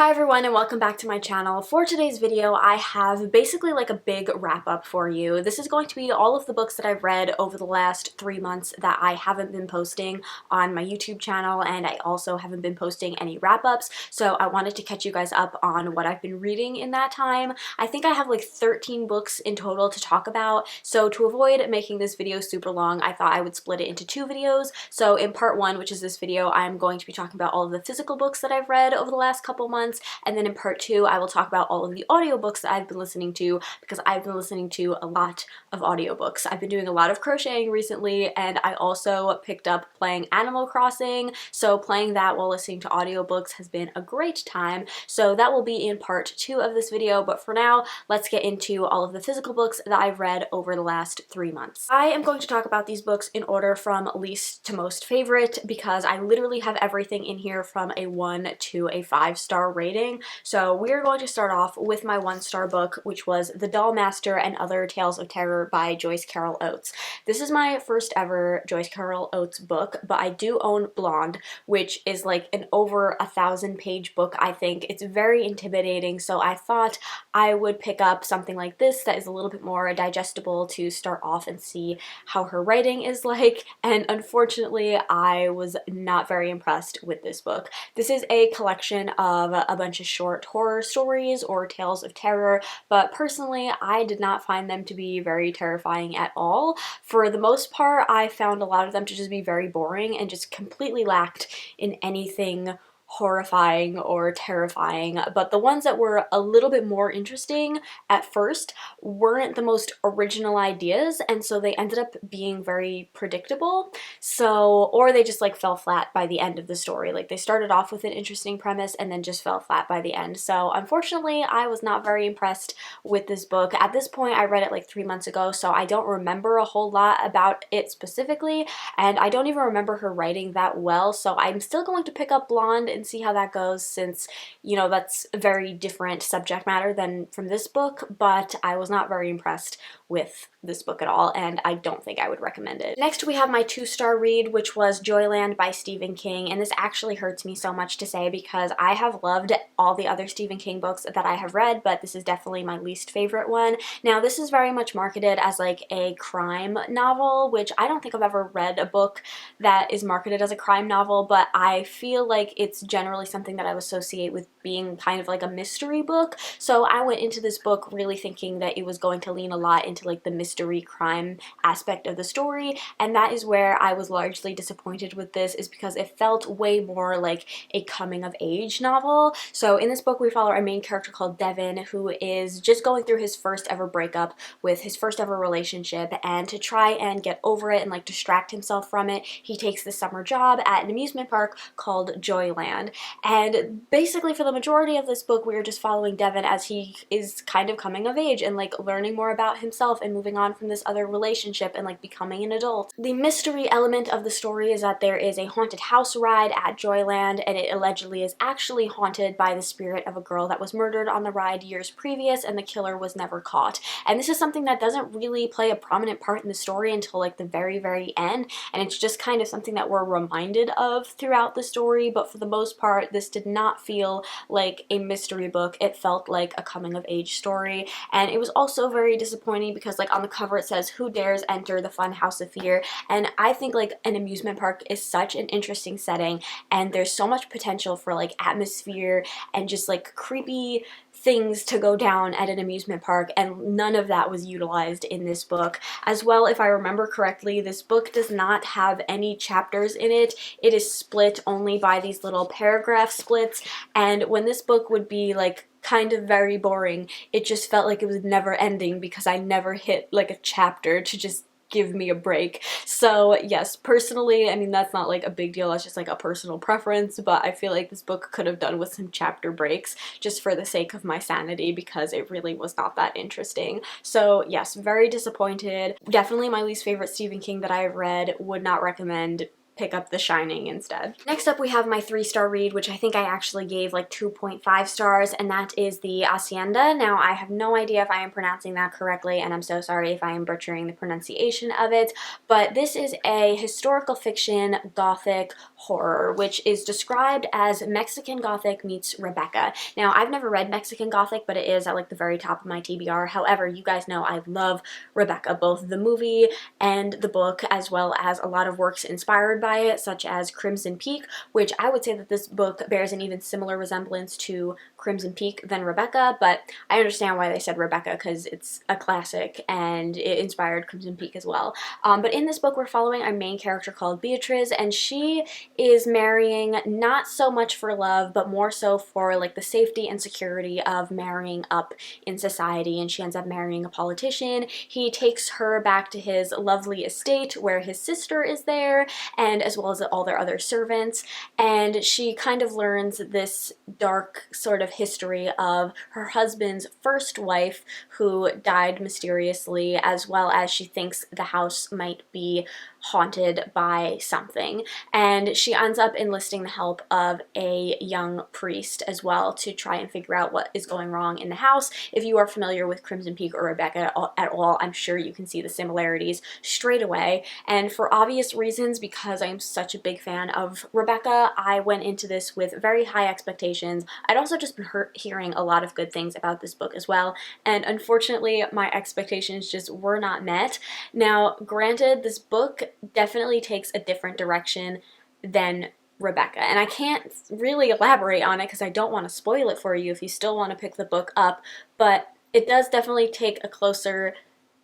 Hi everyone and welcome back to my channel. For today's video, I have basically like a big wrap up for you. This is going to be all of the books that I've read over the last 3 months that I haven't been posting on my YouTube channel, and I also haven't been posting any wrap ups, so I wanted to catch you guys up on what I've been reading in that time. I think I have like 13 books in total to talk about, so to avoid making this video super long, I thought I would split it into 2 videos. So in part 1, which is this video, I'm going to be talking about all of the physical books that I've read over the last couple months. And then in part 2, I will talk about all of the audiobooks that I've been listening to, because I've been listening to a lot of audiobooks. I've been doing a lot of crocheting recently, and I also picked up playing Animal Crossing, so playing that while listening to audiobooks has been a great time. So that will be in part 2 of this video, but for now, let's get into all of the physical books that I've read over the last 3 months. I am going to talk about these books in order from least to most favorite, because I literally have everything in here from a 1 to a 5-star rating. So we're going to start off with my 1-star book, which was The Doll Master and Other Tales of Terror by Joyce Carol Oates. This is my first ever Joyce Carol Oates book, but I do own Blonde, which is like an over 1,000-page book, I think. It's very intimidating, so I thought I would pick up something like this that is a little bit more digestible to start off and see how her writing is like, and unfortunately I was not very impressed with this book. This is a collection of a bunch of short horror stories or tales of terror, but personally I did not find them to be very terrifying at all. For the most part, I found a lot of them to just be very boring and just completely lacked in anything horrifying or terrifying, but the ones that were a little bit more interesting at first weren't the most original ideas, and so they ended up being very predictable. So, or they just like fell flat by the end of the story. Like they started off with an interesting premise and then just fell flat by the end. So unfortunately, I was not very impressed with this book. At this point, I read it like 3 months ago, so I don't remember a whole lot about it specifically, and I don't even remember her writing that well, so I'm still going to pick up Blonde and see how that goes, since, you know, that's a very different subject matter than from this book, but I was not very impressed with this book at all, and I don't think I would recommend it. Next, we have my 2-star read, which was Joyland by Stephen King, and this actually hurts me so much to say because I have loved all the other Stephen King books that I have read, but this is definitely my least favorite one. Now, this is very much marketed as like a crime novel, which I don't think I've ever read a book that is marketed as a crime novel, but I feel like it's generally something that I would associate with being kind of like a mystery book. So I went into this book really thinking that it was going to lean a lot into like the mystery crime aspect of the story, and that is where I was largely disappointed with this, is because it felt way more like a coming of age novel. So in this book we follow our main character called Devin, who is just going through his first ever breakup with his first ever relationship, and to try and get over it and like distract himself from it, he takes this summer job at an amusement park called Joyland. And basically for the majority of this book, we're just following Devin as he is kind of coming of age and like learning more about himself and moving on from this other relationship and like becoming an adult. The mystery element of the story is that there is a haunted house ride at Joyland, and it allegedly is actually haunted by the spirit of a girl that was murdered on the ride years previous, and the killer was never caught. And this is something that doesn't really play a prominent part in the story until like the very end, and it's just kind of something that we're reminded of throughout the story. But for the most part, this did not feel like a mystery book. It felt like a coming of age story, and it was also very disappointing because like on the cover it says, "Who dares enter the fun house of fear?" And I think like an amusement park is such an interesting setting, and there's so much potential for like atmosphere and just like creepy things to go down at an amusement park, and none of that was utilized in this book. As well, if I remember correctly, this book does not have any chapters in it. It is split only by these little paragraph splits, and when this book would be like kind of very boring, it just felt like it was never ending because I never hit like a chapter to just give me a break. So yes, personally, I mean, that's not like a big deal, that's just like a personal preference, but I feel like this book could have done with some chapter breaks just for the sake of my sanity, because it really was not that interesting. So yes, very disappointed. Definitely my least favorite Stephen King that I have read. Would not recommend pick up The Shining instead. Next up we have my 3-star read, which I think I actually gave like 2.5 stars, and that is the Hacienda. Now I have no idea if I am pronouncing that correctly, and I'm so sorry if I am butchering the pronunciation of it, but this is a historical fiction gothic horror, which is described as Mexican Gothic meets Rebecca. Now I've never read Mexican Gothic, but it is at like the very top of my TBR. However, you guys know I love Rebecca, both the movie and the book, as well as a lot of works inspired by it, such as Crimson Peak, which I would say that this book bears an even similar resemblance to Crimson Peak than Rebecca, but I understand why they said Rebecca because it's a classic and it inspired Crimson Peak as well. But in this book we're following a main character called Beatriz, and she is marrying not so much for love, but more so for like the safety and security of marrying up in society, and she ends up marrying a politician. He takes her back to his lovely estate where his sister is there, and as well as all their other servants, and she kind of learns this dark sort of history of her husband's first wife who died mysteriously, as well as she thinks the house might be haunted by something, and she ends up enlisting the help of a young priest as well to try and figure out what is going wrong in the house. If you are familiar with Crimson Peak or Rebecca at all, I'm sure you can see the similarities straight away, and for obvious reasons, because I am such a big fan of Rebecca, I went into this with very high expectations. I'd also just been hearing a lot of good things about this book as well, and unfortunately my expectations just were not met. Now granted, this book definitely takes a different direction than Rebecca, and I can't really elaborate on it because I don't want to spoil it for you if you still want to pick the book up, but it does definitely take a closer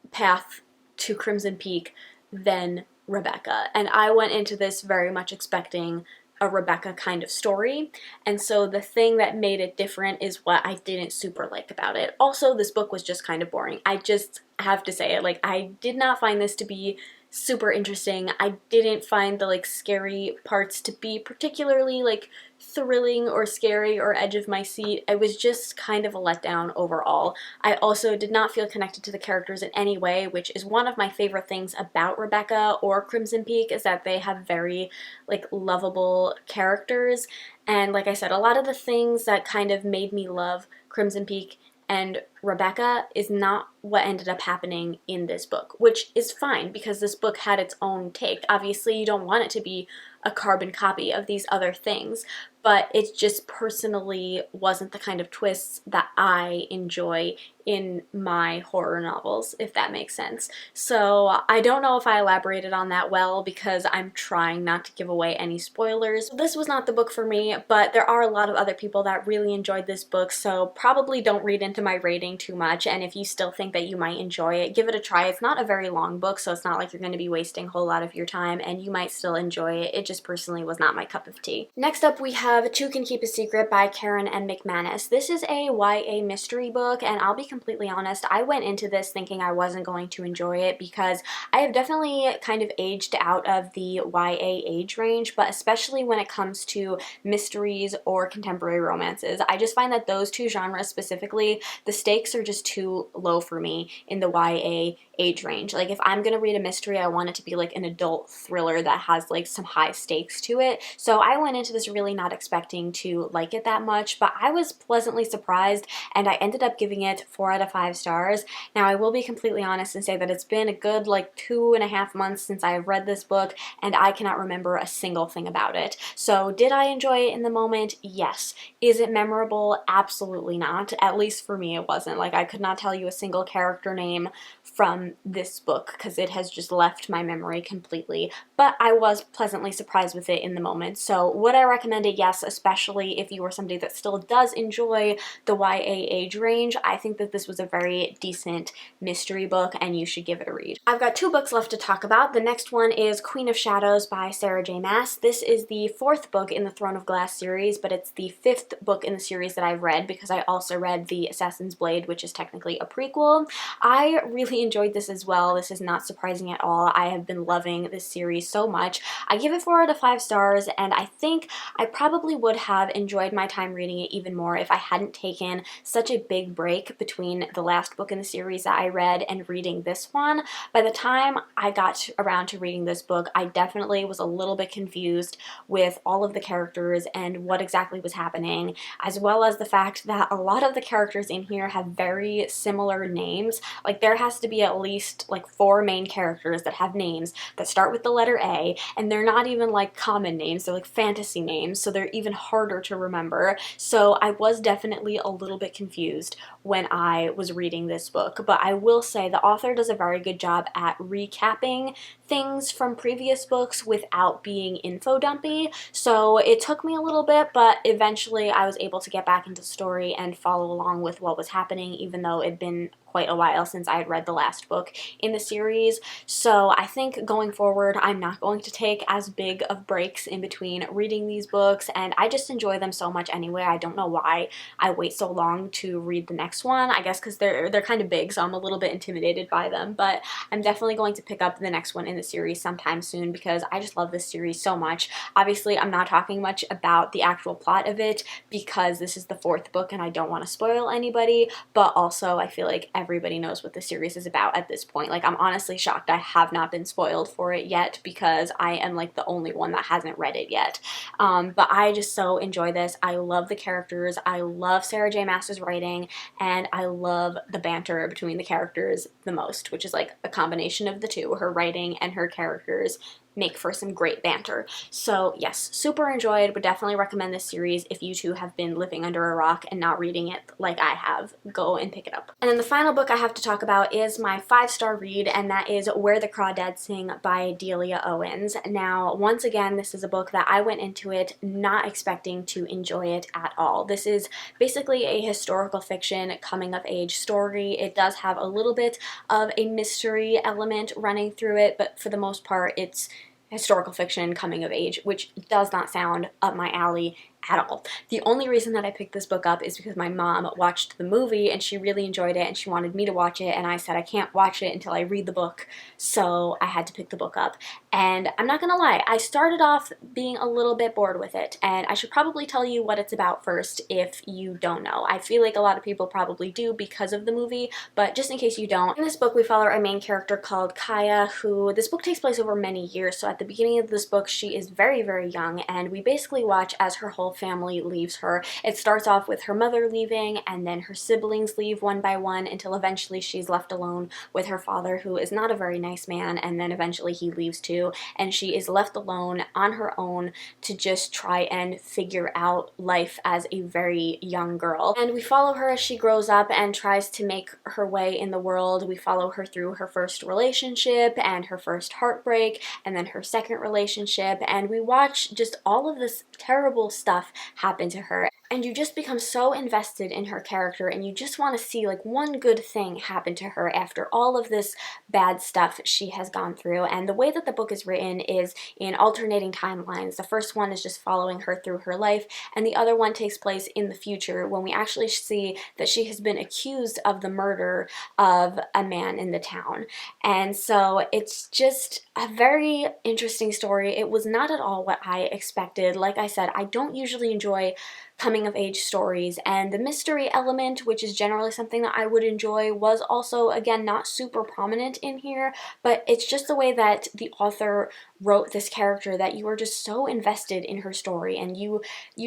path to Crimson Peak than Rebecca, and I went into this very much expecting a Rebecca kind of story, and so the thing that made it different is what I didn't super like about it. Also, this book was just kind of boring. I just have to say it, like, I did not find this to be super interesting. I didn't find the like scary parts to be particularly like thrilling or scary or edge of my seat. It was just kind of a letdown overall. I also did not feel connected to the characters in any way, which is one of my favorite things about Rebecca or Crimson Peak, is that they have very like lovable characters, and like I said, a lot of the things that kind of made me love Crimson Peak and Rebecca is not what ended up happening in this book, which is fine because this book had its own take. Obviously, you don't want it to be a carbon copy of these other things, but it just personally wasn't the kind of twists that I enjoy in my horror novels, if that makes sense. So I don't know if I elaborated on that well because I'm trying not to give away any spoilers. This was not the book for me, but there are a lot of other people that really enjoyed this book, so probably don't read into my rating too much, and if you still think that you might enjoy it, give it a try. It's not a very long book, so it's not like you're going to be wasting a whole lot of your time, and you might still enjoy it. It just personally was not my cup of tea. Next up we have Two Can Keep a Secret by Karen M. McManus. This is a YA mystery book, and I'll be completely honest, I went into this thinking I wasn't going to enjoy it because I have definitely kind of aged out of the YA age range, but especially when it comes to mysteries or contemporary romances. I just find that those two genres specifically, the stakes are just too low for me in the YA age range. Like, if I'm gonna read a mystery, I want it to be like an adult thriller that has like some high stakes to it. So I went into this really not expecting to like it that much, but I was pleasantly surprised, and I ended up giving it 4 out of 5 stars. Now, I will be completely honest and say that it's been a good like 2.5 months since I've read this book, and I cannot remember a single thing about it. So did I enjoy it in the moment? Yes. Is it memorable? Absolutely not. At least for me it wasn't. Like, I could not tell you a single character name from this book because it has just left my memory completely, but I was pleasantly surprised with it in the moment. So would I recommend it? Yes, especially if you are somebody that still does enjoy the YA age range. I think that this was a very decent mystery book and you should give it a read. I've got 2 books left to talk about. The next one is Queen of Shadows by Sarah J. Maas. This is the 4th book in the Throne of Glass series, but it's the 5th book in the series that I've read because I also read The Assassin's Blade, which is technically a prequel. I really enjoyed this as well. This is not surprising at all. I have been loving this series so much. I give it 4 out of 5 stars, and I think I probably probably would have enjoyed my time reading it even more if I hadn't taken such a big break between the last book in the series that I read and reading this one. By the time I got around to reading this book, I definitely was a little bit confused with all of the characters and what exactly was happening, as well as the fact that a lot of the characters in here have very similar names. Like, there has to be at least like 4 main characters that have names that start with the letter A, and they're not even like common names, they're like fantasy names, so they're even harder to remember. So I was definitely a little bit confused when I was reading this book, but I will say the author does a very good job at recapping things from previous books without being info dumpy. So it took me a little bit, but eventually I was able to get back into the story and follow along with what was happening, even though it'd been quite a while since I had read the last book in the series. So I think going forward, I'm not going to take as big of breaks in between reading these books, and I just enjoy them so much anyway. I don't know why I wait so long to read the next one. I guess because they're kind of big, so I'm a little bit intimidated by them, but I'm definitely going to pick up the next one in the series sometime soon because I just love this series so much. Obviously, I'm not talking much about the actual plot of it because this is the 4th book and I don't want to spoil anybody, but also I feel like everybody knows what the series is about at this point. Like, I'm honestly shocked I have not been spoiled for it yet because I am like the only one that hasn't read it yet. But I just so enjoy this. I love the characters, I love Sarah J. Maas's writing, and I love the banter between the characters the most, which is like a combination of the two. Her writing and her characters make for some great banter. So yes, super enjoyed, would definitely recommend this series if you too have been living under a rock and not reading it like I have. Go and pick it up. And then the final book I have to talk about is my 5-star read, and that is Where the Crawdads Sing by Delia Owens. Now, once again, this is a book that I went into it not expecting to enjoy it at all. This is basically a historical fiction coming of age story. It does have a little bit of a mystery element running through it, but for the most part, it's historical fiction coming of age, which does not sound up my alley at all. The only reason that I picked this book up is because my mom watched the movie and she really enjoyed it and she wanted me to watch it, and I said I can't watch it until I read the book, so I had to pick the book up. And I'm not gonna lie, I started off being a little bit bored with it, and I should probably tell you what it's about first if you don't know. I feel like a lot of people probably do because of the movie, but just in case you don't, in this book we follow a main character called Kaya, who this book takes place over many years. So at the beginning of this book she is very, very young, and we basically watch as her whole family leaves her. It starts off with her mother leaving, and then her siblings leave one by one until eventually she's left alone with her father, who is not a very nice man, and then eventually he leaves too, and she is left alone on her own to just try and figure out life as a very young girl. And we follow her as she grows up and tries to make her way in the world. We follow her through her first relationship and her first heartbreak, and then her second relationship, and we watch just all of this terrible stuff happen to her, and you just become so invested in her character, and you just want to see like one good thing happen to her after all of this bad stuff she has gone through. And the way that the book is written is in alternating timelines. The first one is just following her through her life, and the other one takes place in the future when we actually see that she has been accused of the murder of a man in the town. And so it's just a very interesting story. It was not at all what I expected. Like I said, I don't usually enjoy coming of age stories, and the mystery element, which is generally something that I would enjoy, was also, again, not super prominent in here, but it's just the way that the author wrote this character that you are just so invested in her story, and you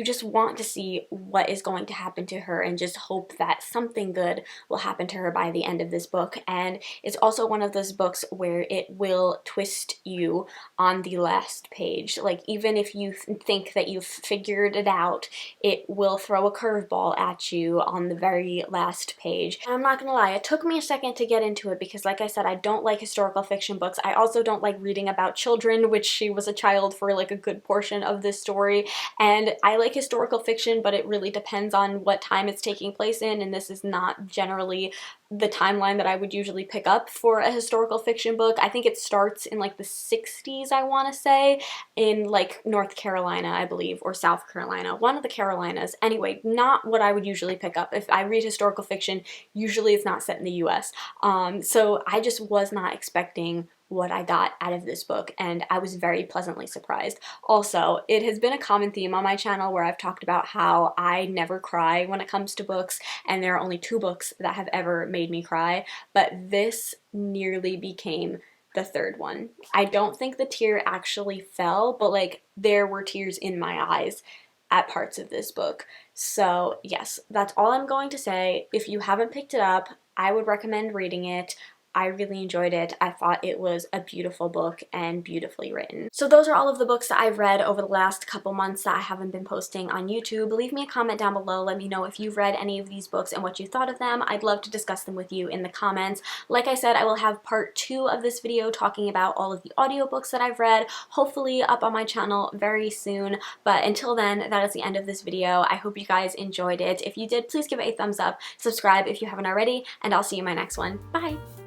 just want to see what is going to happen to her and just hope that something good will happen to her by the end of this book. And it's also one of those books where it will twist you on the last page. Like, even if you think that you've figured it out, it will throw a curveball at you on the very last page. And I'm not gonna lie, it took me a second to get into it because, like I said, I don't like historical fiction books. I also don't like reading about children, which she was a child for like a good portion of this story. And I like historical fiction, but it really depends on what time it's taking place in, and this is not generally the timeline that I would usually pick up for a historical fiction book. I think it starts in like the 60s, I want to say, in like North Carolina, I believe, or South Carolina, one of the Carolinas. Anyway, not what I would usually pick up. If I read historical fiction, usually it's not set in the US. So I just was not expecting what I got out of this book, and I was very pleasantly surprised. Also, it has been a common theme on my channel where I've talked about how I never cry when it comes to books, and there are only 2 books that have ever made me cry, but this nearly became the 3rd one. I don't think the tear actually fell, but like there were tears in my eyes at parts of this book. So yes, that's all I'm going to say. If you haven't picked it up, I would recommend reading it. I really enjoyed it. I thought it was a beautiful book and beautifully written. So those are all of the books that I've read over the last couple months that I haven't been posting on YouTube. Leave me a comment down below. Let me know if you've read any of these books and what you thought of them. I'd love to discuss them with you in the comments. Like I said, I will have part 2 of this video talking about all of the audiobooks that I've read, hopefully up on my channel very soon. But until then, that is the end of this video. I hope you guys enjoyed it. If you did, please give it a thumbs up, subscribe if you haven't already, and I'll see you in my next one. Bye!